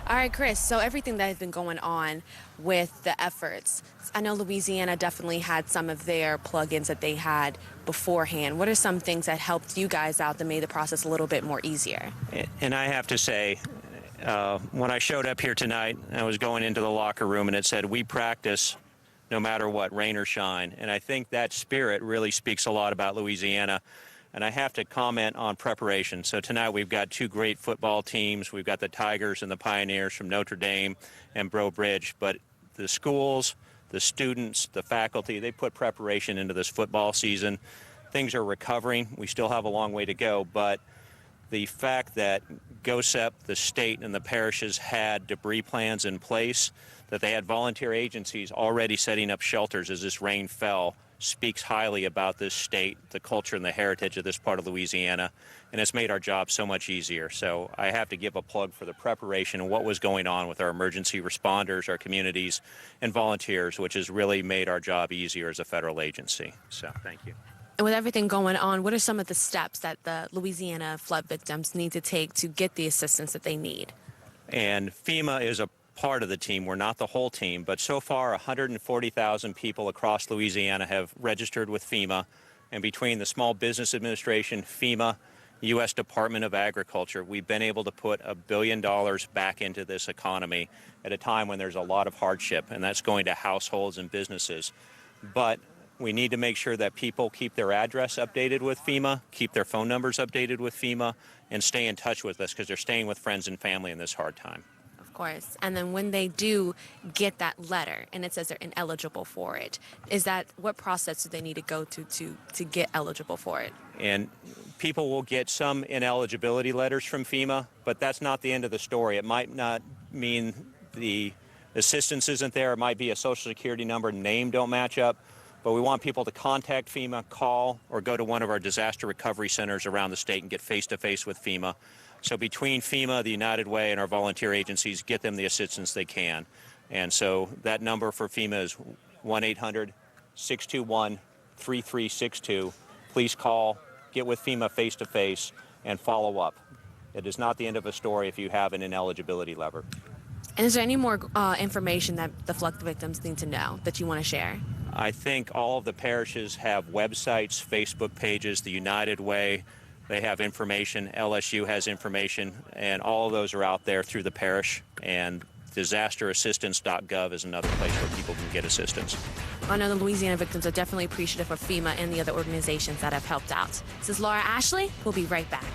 All right, Chris, so everything that has been going on with the efforts, I know Louisiana definitely had some of their plugins that they had beforehand. What are some things that helped you guys out that made the process a little bit more easier? And I have to say, when I showed up here tonight, I was going into the locker room and it said, "We practice no matter what, rain or shine." And I think that spirit really speaks a lot about Louisiana. And I have to comment on preparation. So tonight we've got two great football teams. We've got the Tigers and the Pioneers from Notre Dame and Breaux Bridge. But the schools, the students, the faculty, they put preparation into this football season. Things are recovering. We still have a long way to go. But the fact that GOTW, the state, and the parishes had debris plans in place, that they had volunteer agencies already setting up shelters as this rain fell, speaks highly about this state, the culture and the heritage of this part of Louisiana, and it's made our job so much easier. So I have to give a plug for the preparation and what was going on with our emergency responders, our communities, and volunteers, which has really made our job easier as a federal agency. So thank you. And with everything going on, what are some of the steps that the Louisiana flood victims need to take to get the assistance that they need? And FEMA is a part of the team. We're not the whole team, but so far 140,000 people across Louisiana have registered with FEMA, and between the Small Business Administration, FEMA, U.S. Department of Agriculture, we've been able to put $1 billion back into this economy at a time when there's a lot of hardship, and that's going to households and businesses. But we need to make sure that people keep their address updated with FEMA, keep their phone numbers updated with FEMA, and stay in touch with us because they're staying with friends and family in this hard time. Course. And then when they do get that letter and it says they're ineligible for it, is that what process do they need to go to get eligible for it? And people will get some ineligibility letters from FEMA, but that's not the end of the story. It might not mean the assistance isn't there. It might be a Social Security number, name don't match up. But we want people to contact FEMA, call, or go to one of our disaster recovery centers around the state and get face-to-face with FEMA. So between FEMA, the United Way, and our volunteer agencies, get them the assistance they can. And so that number for FEMA is 1-800-621-3362. Please call, get with FEMA face-to-face, and follow up. It is not the end of a story if you have an ineligibility letter. And is there any more information that the flood victims need to know that you want to share? I think all of the parishes have websites, Facebook pages, the United Way. They have information. LSU has information, and all of those are out there through the parish. And disasterassistance.gov is another place where people can get assistance. I know the Louisiana victims are definitely appreciative of FEMA and the other organizations that have helped out. This is Laura Ashley. We'll be right back.